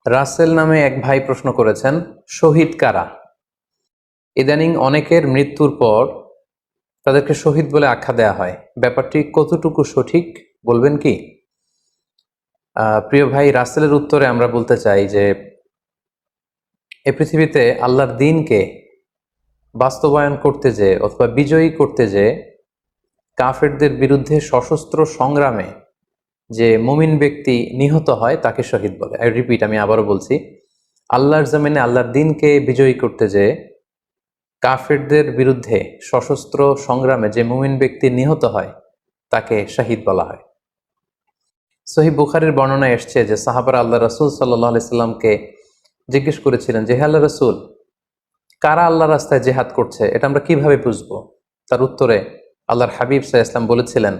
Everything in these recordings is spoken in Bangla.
রাসেল নামে এক ভাই প্রশ্ন করেছেন, শহীদ কারা? ইদানিং অনেকের মৃত্যুর পর তাদেরকে শহীদ বলে আখ্যা দেয়া হয়। ব্যাপারটি কতটুকু সঠিক বলবেন কি? প্রিয় ভাই, রাসেলের উত্তরে আমরা বলতে চাই যে এ পৃথিবীতে আল্লাহর দ্বীনকে বাস্তবায়ন করতে যে অথবা বিজয়ী করতে যে কাফেরদের বিরুদ্ধে সশস্ত্র সংগ্রামে যে মুমিন ব্যক্তি নিহত হয় তাকে শহীদ বলে। আমি আবারও বলছি, আল্লাহর জমিনে আল্লাহর দ্বীনকে বিজয়ী করতে যে কাফেরদের বিরুদ্ধে সশস্ত্র সংগ্রামে যে মুমিন ব্যক্তি নিহত হয় তাকে শহীদ বলা হয়। সহিহ বুখারীর বর্ণনায় এসছে যে সাহাবারা আল্লাহ রাসূল সাল্লাল্লাহু আলাইহি সাল্লামকে জিজ্ঞেস করেছিলেন যে, হে আল্লাহ রাসূল, কারা আল্লাহ রাস্তায় জেহাদ করছে এটা আমরা কিভাবে বুঝবো? তার উত্তরে আল্লাহর হাবিব সাল্লাল্লাহু আলাইহি ওয়াসাল্লাম বলেছিলেন,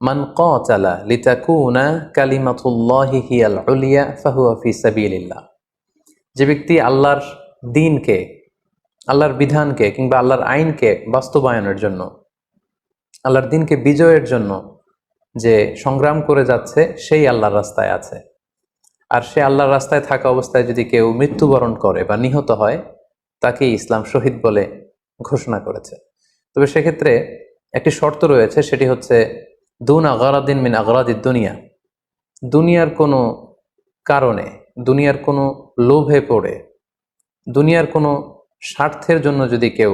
মান কাতালা লিতাকুনা কালিমাতুল্লাহি হিয়াল উলিয়া ফাহুয়া ফি সাবিলিল্লাহ। যে ব্যক্তি আল্লাহর দ্বীনকে, আল্লাহর বিধানকে কিংবা আল্লাহর আইনকে বাস্তবায়নের জন্য, আল্লাহর দ্বীনকে বিজয়ের জন্য যে সংগ্রাম করে যাচ্ছে সেই আল্লাহর রাস্তায় আছে। আর সে আল্লাহর রাস্তায় থাকা অবস্থায় যদি কেউ মৃত্যুবরণ করে বা নিহত হয় তাকেই ইসলাম শহীদ বলে ঘোষণা করেছে। তবে সেক্ষেত্রে একটি শর্ত রয়েছে, সেটি হচ্ছে দুন আগারাদিন মিন আগারাদিদ দুনিয়া। দুনিয়ার কোনো কারণে, দুনিয়ার কোনো লোভে পড়ে, দুনিয়ার কোনো স্বার্থের জন্য যদি কেউ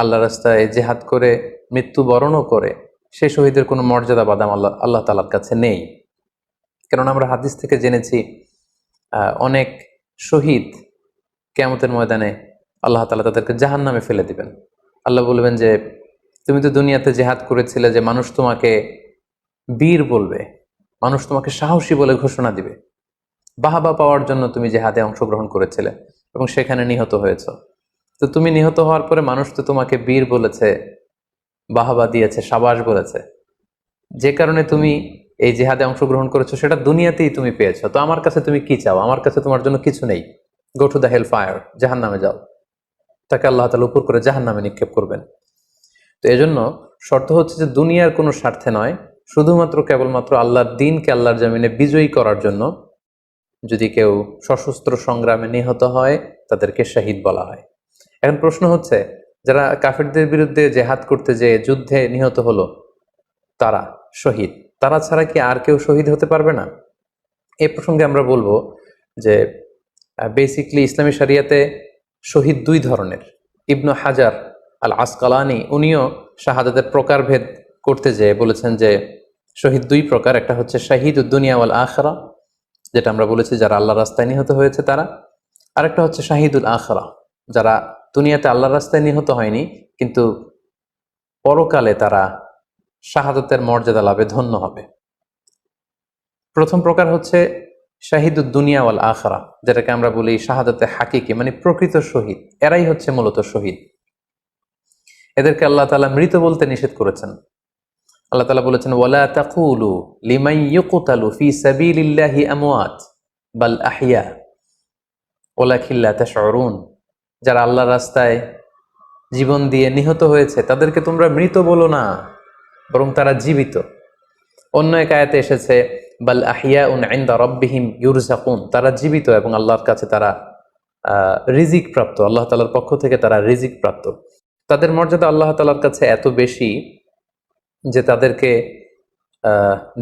আল্লাহ রাস্তায় জেহাদ করে মৃত্যুবরণও করে, সে শহীদের কোনো মর্যাদা বাদাম আল্লাহ তাআলার কাছে নেই। কেননা আমরা হাদিস থেকে জেনেছি অনেক শহীদ কিয়ামতের ময়দানে আল্লাহ তাআলা তাদেরকে জাহান্নামে ফেলে দিবেন। আল্লাহ বলবেন যে, তুমি তো দুনিয়াতে জেহাদ করেছিলে যে মানুষ তোমাকে বীর বলবে, মানুষ তোমাকে সাহসী বলে ঘোষণা দিবে, বাহাবা পাওয়ার জন্য তুমি জেহাদে অংশগ্রহণ করেছিলে এবং সেখানে নিহত হয়েছ। তো তুমি নিহত হওয়ার পরে মানুষ তো তোমাকে বীর বলেছে, বাহাবা দিয়েছে, সাবাস বলেছে, যে কারণে তুমি এই জিহাদে অংশগ্রহণ করেছো সেটা দুনিয়াতেই তুমি পেয়েছো। তো আমার কাছে তুমি কি চাও? আমার কাছে তোমার জন্য কিছু নেই। Go to the hell fire, জাহান্নামে যাও। তাকে আল্লাহ তাআলা উপর করে জাহান্নামে নিক্ষেপ করবেন। তো এজন্য শর্ত হচ্ছে যে দুনিয়ার কোনো স্বার্থে নয়, শুধুমাত্র কেবলমাত্র আল্লাহর দ্বীনকে আল্লাহর জমিনে বিজয়ী করার জন্য যদি কেউ সশস্ত্র সংগ্রামে নিহত হয় তাদেরকে শহীদ বলা হয়। এখন প্রশ্ন হচ্ছে, যারা কাফেরদের বিরুদ্ধে জেহাদ করতে যে যুদ্ধে নিহত হলো তারা শহীদ, তারা ছাড়া কি আর কেউ শহীদ হতে পারবে না? এ প্রসঙ্গে আমরা বলবো যে বেসিকলি ইসলামী শরিয়াতে শহীদ দুই ধরনের। ইবনু হাজার আল আসকালানি উনিও শাহাদাতের প্রকারভেদ করতে যেয়ে বলেছেন যে শহীদ দুই প্রকার। একটা হচ্ছে শাহিদুদ দুনিয়া ওয়াল আখিরা, যেটা আমরা বলেছি যারা আল্লাহর রাস্তায় নিহত হয়েছে তারা। আরেকটা হচ্ছে শাহিদুল আখিরা, যারা দুনিয়াতে আল্লাহর রাস্তায় নিহত হয়নি কিন্তু পরকালে তারা শাহাদাতের মর্যাদা লাভে ধন্য হবে। প্রথম প্রকার হচ্ছে শাহিদুদ দুনিয়া ওয়াল আখিরা, যেটাকে আমরা বলি শাহাদাতে হাকিকি, মানে প্রকৃত শহীদ। এরাই হচ্ছে মূলত শহীদ। এদেরকে আল্লাহ তাআলা মৃত বলতে নিষেধ করেছেন। আল্লাহ তাআলা বলেছেন, ওয়ালা তাকুলু লিমান ইউকতালু ফি সাবিলিল্লাহি আমওয়াত বাল আহইয়া ওয়ালাকিন লা তাশউরুন। যারা আল্লাহর রাস্তায় জীবন দিয়ে নিহত হয়েছে তাদেরকে তোমরা মৃত বলো না, বরং তারা জীবিত। অন্য এক আয়াতে এসেছে, বাল আহিয়াউন ইনদা রাব্বিহিম ইউরযাকুন, তারা জীবিত এবং আল্লাহর কাছে তারা রিজিক প্রাপ্ত, আল্লাহ তাআলার পক্ষ থেকে তারা রিজিক প্রাপ্ত। তাদের মর্যাদা আল্লাহ তাআলার কাছে এত বেশি যে তাদেরকে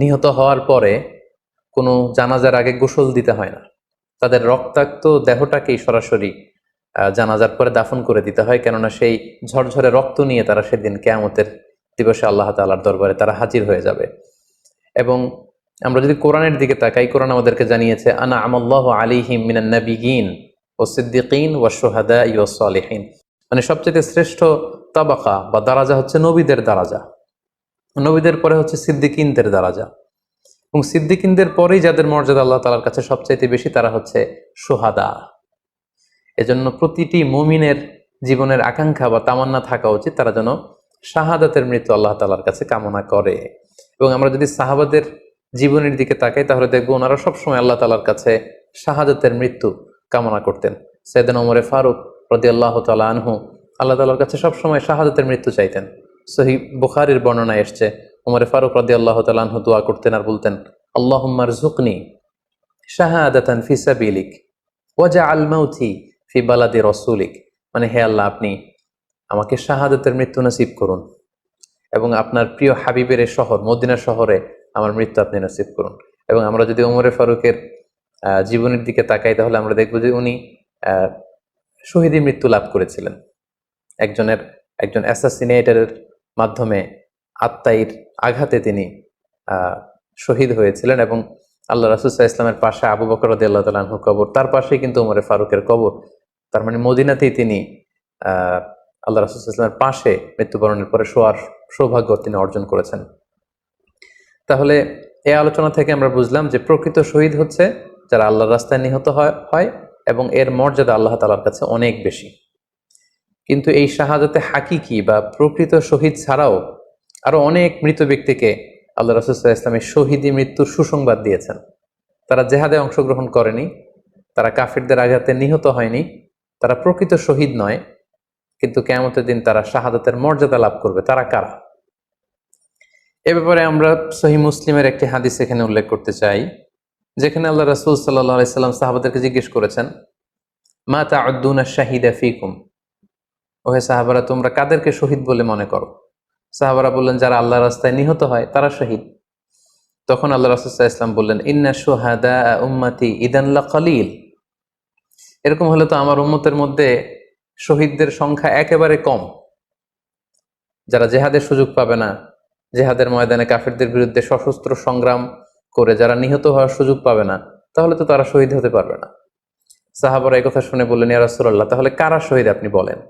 নিহত হওয়ার পরে কোনো জানাজার আগে গোসল দিতে হয় না। তাদের রক্তাক্ত দেহটাকেই সরাসরি জানাজার পরে দাফন করে দিতে হয়, কেননা সেই ঝরঝরে রক্ত নিয়ে তারা সেদিন কিয়ামতের দিবসে আল্লাহ তাআলার দরবারে তারা হাজির হয়ে যাবে। এবং আমরা যদি কোরআনের দিকে তাকাই, কোরআন আমাদেরকে জানিয়েছে, আনা আমাল্লাহু আলাইহিম মিনান নাবিয়িন ওয়াস সিদ্দিকিন ওয়াশ শুহাদাই ওয়াস সালিহিন, মানে সবচেয়ে শ্রেষ্ঠ তাবাকা বা দারাজা হচ্ছে নবীদের দারাজা, নবীদের পরে হচ্ছে সিদ্দিকিনদের দারাজা, এবং সিদ্দিকিনদের পরেই যাদের মর্যাদা আল্লাহ তাআলার কাছে সবচাইতে বেশি তারা হচ্ছে শুহাদা। এজন্য প্রতিটি মুমিনের জীবনের আকাঙ্ক্ষা বা তামান্না থাকা উচিত তারা যেন শাহাদাতের মৃত্যু আল্লাহ তাআলার কাছে কামনা করে। এবং আমরা যদি সাহাবাদের জীবনের দিকে তাকাই তাহলে দেখবো ওনারা সবসময় আল্লাহ তাআলার কাছে শাহাদাতের মৃত্যু কামনা করতেন। সাইয়েদনা ওমর ফারুক রাদিয়াল্লাহু তাআলা আনহু আল্লাহ তাআলার কাছে সবসময় শাহাদাতের মৃত্যু চাইতেন। সহিহ বুখারীর বর্ণনায় এসছে, ওমর ফারুক রাদিয়াল্লাহু তাআলা আনহু দোয়া করতেন আর বলতেন, আল্লাহুম্মা রযুকনি শাহাদাতান ফি সাবিলিক ওয়াজআল মাউতি ফি বালাদি রাসূলিক, মানে হে আল্লাহ, আপনি আমাকে শাহাদাতের মৃত্যু নসিব করুন এবং আপনার প্রিয় হাবিবের এই শহর মদিনা শহরে আমার মৃত্যু আপনি নসিব করুন। এবং আমরা যদি ওমরে ফারুকের জীবনের দিকে তাকাই, তাহলে আমরা দেখব যে উনি শহীদী মৃত্যু লাভ করেছিলেন। একজন অ্যাসাসিনেটরের মাধ্যমে আত্মাইর আঘাতে তিনি শহীদ হয়েছিলেন। এবং আল্লাহ রাসূল সাল্লাল্লাহু আলাইহি ওয়াসাল্লামের পাশে আবু বকর রাদিয়াল্লাহু তাআলা আনহুর কবর, তার পাশেই কিন্তু ওমরে ফারুকের কবর। তার মানে মদিনাতেই তিনি আল্লাহ রাসূল সাল্লাল্লাহু আলাইহি ওয়াসাল্লামের পাশে মৃত্যুবরণের পরে শোয়ার সৌভাগ্য তিনি অর্জন করেছেন। তাহলে এই আলোচনা থেকে আমরা বুঝলাম যে প্রকৃত শহীদ হচ্ছে যারা আল্লাহর রাস্তায় নিহত হয় এবং এর মর্যাদা আল্লাহ তাআলার কাছে অনেক বেশি। কিন্তু এই শাহাদাতে হাকিকি বা প্রকৃত শহীদ ছাড়াও আরো অনেক মৃত ব্যক্তিকে আল্লাহ রাসূল সাল্লাল্লাহু আলাইহি ওয়াসাল্লাম শহীদী মৃত্যুর সুসংবাদ দিয়েছেন। তারা জেহাদে অংশগ্রহণ করেনি, তারা কাফিরদের আঘাতে নিহত হয়নি, তারা প্রকৃত শহীদ নয়, কিন্তু কিয়ামতের দিন তারা শাহাদাতের মর্যাদা লাভ করবে। তারা কারা? এ ব্যাপারে আমরা সহিহ মুসলিমের একটি হাদিস এখানে উল্লেখ করতে চাই, যেখানে আল্লাহ রাসূল সাল্লাল্লাহু আলাইহি ওয়াসাল্লাম সাহাবাদেরকে জিজ্ঞেস করেছেন, মা তা'উদ্দুনা শাহিদা ফীকুম, ওহে সাহাবারা, তোমরা কাদেরকে শহীদ বলে মনে করো? সাহাবারা বললেন, যারা আল্লাহর রাস্তায় নিহত হয় তারা শহীদ। তখন আল্লাহ রাসূল সাল্লাল্লাহু আলাইহি ওয়াসাল্লাম বললেন, ইন্না শুহাদা উম্মতি ইদান লাকালিল, এরকম হলে তো আমার উম্মতের মধ্যে শহীদদের সংখ্যা একেবারে কম। যারা জেহাদের সুযোগ পাবে না, জেহাদের ময়দানে কাফিরদের বিরুদ্ধে সশস্ত্র সংগ্রাম করে যারা নিহত হওয়ার সুযোগ পাবে না, তাহলে তো তারা শহীদ হতে পারবে না। সাহাবারা এই কথা শুনে বললেন, ইয়া রাসূলুল্লাহ, তাহলে কারা শহীদ আপনি বলেন।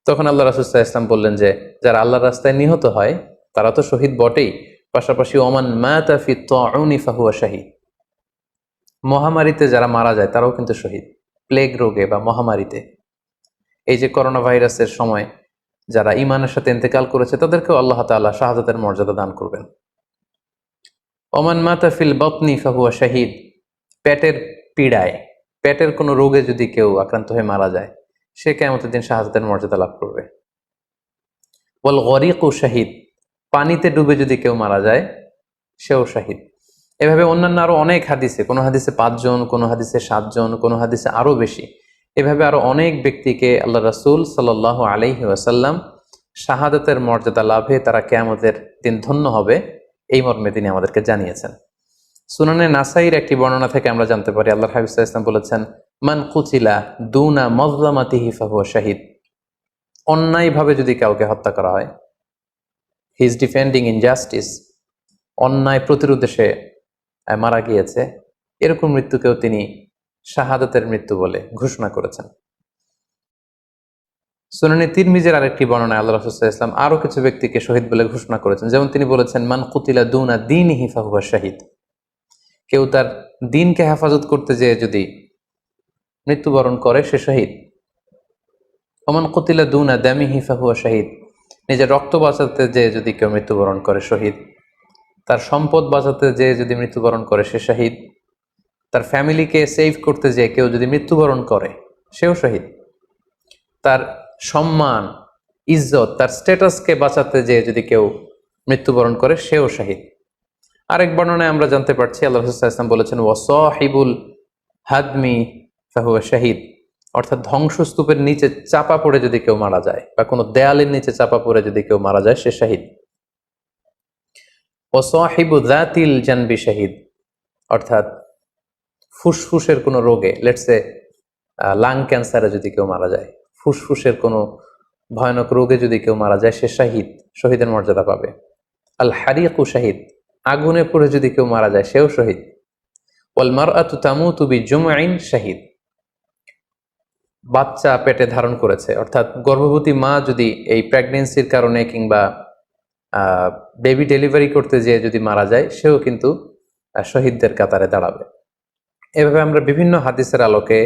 তখন আল্লাহ রাসূল সাল্লাল্লাহু আলাইহি ওয়াসাল্লাম বললেন যে যারা আল্লাহর রাস্তায় নিহত হয় তারা তো শহীদ বটেই, পাশাপাশি ওমান মাতা ফি তাউনি ফাহুয়া শাহীদ, মহামারীতে যারা মারা যায় তারাও কিন্তু শহীদ। প্লেগ রোগে বা মহামারীতে, এই যে করোনা ভাইরাসের সময় যারা ঈমানের সাথে ইন্তেকাল করেছে তাদেরকেও আল্লাহ তাআলা শাহাদাতের মর্যাদা দান করবেন। ওমান মাতা ফিল বাতনি ফাহুয়া শাহীদ, পেটের পীড়ায়, পেটের কোনো রোগে যদি কেউ আক্রান্ত হয়ে মারা যায়, সে কিয়ামতের দিন শাহাদাতের মর্যাদা লাভ করবে। ওয়াল গরিকু শাহীদ, পানিতে ডুবে যদি কেউ মারা যায় সেও শাহীদ। এভাবে অন্যান্য আরো অনেক হাদিসে, কোনো হাদিসে 5 জন, কোনো হাদিসে 7 জন, কোনো হাদিসে আরো বেশি, এভাবে আরো অনেক ব্যক্তিকে আল্লাহ রাসূল সাল্লাল্লাহু আলাইহি ওয়াসাল্লাম শাহাদাতের মর্যাদা লাভে তারা কিয়ামতের দিন ধন্য হবে এই মর্মে তিনি আমাদেরকে জানিয়েছেন। সুনানে নাসাইর একটি বর্ণনা থেকে আমরা জানতে পারি, আল্লাহর হাবিব সাল্লাল্লাহু আলাইহি ওয়াসাল্লাম বলেছেন, মান কুতিলা দুনা মাজলামাতিহি ফাহুয়া শাহীদ, অন্যায়ভাবে যদি কাউকে হত্যা করা হয়, হি ইজ ডিফেন্ডিং ইনজাস্টিস, অন্যায় প্রতিরোধে সে মারা গিয়েছে, এরকম মৃত্যুকেও তিনি শাহাদাতের মৃত্যু বলে ঘোষণা করেছেন। সুনানে তিরমিজির আরেকটি বর্ণনায় আল্লাহ রাসূল সাল্লাল্লাহু আলাইহি ওয়াসাল্লাম আরো কিছু ব্যক্তিকে শহীদ বলে ঘোষণা করেছেন। যেমন তিনি বলেছেন, মান কুতিলা দুনা দীনিহি ফাহুয়া শাহীদ, কেউ তার দ্বীনকে হেফাজত করতে যেয়ে যদি মৃত্যুবরণ করে সে শহীদ। ওমান কুতিলা দুনা দামিহি ফাহুয়া শাহীদ, নিজের রক্ত বাঁচাতে যেয়ে যদি কেউ মৃত্যুবরণ করে শহীদ। তার সম্পদ বাঁচাতে যেয়ে যদি মৃত্যুবরণ করে সে শহীদ। তার ফ্যামিলিকে সেভ করতে যেয়ে কেউ যদি মৃত্যুবরণ করে সেও শহীদ। তার সম্মান, ইজ্জত, তার স্ট্যাটাসকে বাঁচাতে যেয়ে যদি কেউ মৃত্যুবরণ করে সেও শহীদ। আরেক বর্ণনায় আমরা জানতে পারছি, আল্লাহ রাসূল সাল্লাল্লাহু আলাইহি ওয়াসাল্লাম বলেছেন, ওয়াসাহিবুল হাদমি ফাহুয়া শাহীদ, অর্থাৎ ধ্বংসস্তূপের নিচে চাপা পড়ে যদি কেউ মারা যায় বা কোনো দেয়ালের নিচে চাপা পড়ে যদি কেউ মারা যায় সে শহীদ। ওয়াসাহিবু যাতিল জানবি শাহীদ, অর্থাৎ ফুসফুসের কোনো রোগে, লেটসে লাং ক্যান্সারে যদি কেউ মারা যায়, ফুসফুসের কোনো ভয়ানক রোগে যদি কেউ মারা যায় সে শাহীদ, শহীদের মর্যাদা পাবে। আল হারিকু শাহীদ, আগুনে পড়ে যদি কেউ মারা যায় সেও শহীদ। ওয়াল মারআতু তামুতু বিজুমইন শাহীদ, বাচ্চা পেটে ধারণ করেছে, অর্থাৎ গর্ভবতী মা যদি এই প্রেগনেন্সির কারণে কিংবা বেবি ডেলিভারি করতে যেয়ে যদি মারা যায় সেও কিন্তু শহীদদের কাতারে দাঁড়াবে। এভাবে আমরা বিভিন্ন হাদিসের আলোকে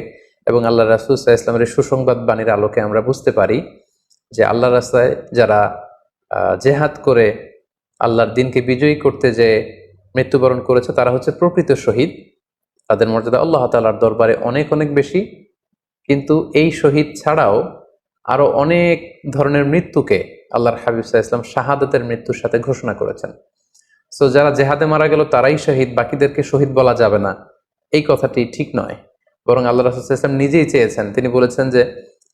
এবং আল্লাহ রাসূল সাল্লাল্লাহু আলাইহি ওয়াসাল্লামের সুসংবাদ বাণীর আলোকে আমরা বুঝতে পারি যে আল্লাহর রাস্তায় যারা জেহাদ করে আল্লাহর দ্বীনকে বিজয়ী করতে যে মৃত্যুবরণ করেছে তারা হচ্ছে প্রকৃত শহীদ। তাদের মর্যাদা আল্লাহ তাআলার দরবারে অনেক অনেক বেশি। কিন্তু এই শহীদ ছাড়াও আরো অনেক ধরনের মৃত্যুকে আল্লাহর হাবিব সাল্লাল্লাহু আলাইহি ওয়াসাল্লাম শাহাদাতের মৃত্যুর সাথে ঘোষণা করেছেন। সো যারা জেহাদে মারা গেল তারাই শহীদ, বাকিদেরকে শহীদ বলা যাবে না, এই কথাটি ঠিক নয়। বরং আল্লাহ রাসূল সাল্লাল্লাহু আলাইহি ওয়াসাল্লাম নিজেই চেয়েছেন, তিনি বলেছেন যে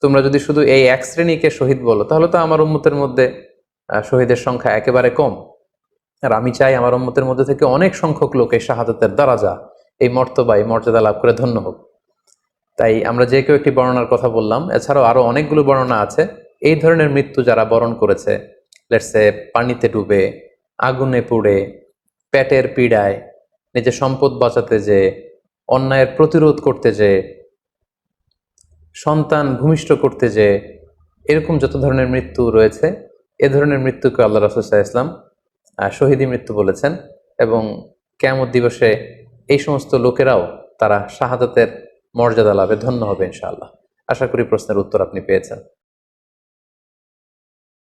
তোমরা যদি শুধু এই এক শ্রেণীকে শহীদ বলো তাহলে তো আমার উম্মতের মধ্যে শহীদের সংখ্যা একেবারে কম। আর আমি চাই আমার উম্মতের মধ্যে থেকে অনেক সংখ্যক লোক এই শাহাদাতের দারাজা, এই মর্তবা, এই মর্যাদা লাভ করে ধন্য হোক। তাই আমরা যে কেউ একটি বর্ণনার কথা বললাম, এছাড়াও আরো অনেকগুলো বর্ণনা আছে এই ধরনের মৃত্যু যারা বরণ করেছে, লেটসে পানিতে ডুবে, আগুনে পুড়ে, পেটের পীড়ায়, নিজের সম্পদ বাঁচাতে যে, অন্যায়ের প্রতিরোধ করতে যে, সন্তান ভূমিষ্ঠ করতে যে, এরকম যত ধরনের মৃত্যু রয়েছে এ ধরনের মৃত্যুকে আল্লাহ রাসূল সাল্লাল্লাহু আলাইহি ওয়াসাল্লাম শহীদী মৃত্যু বলেছেন। এবং কিয়ামত দিবসে এই সমস্ত লোকেরাও তারা শাহাদাতের মর্যাদা লাভে ধন্য হবে ইনশাআল্লাহ। আশা করি প্রশ্নের উত্তর আপনি পেয়েছেন।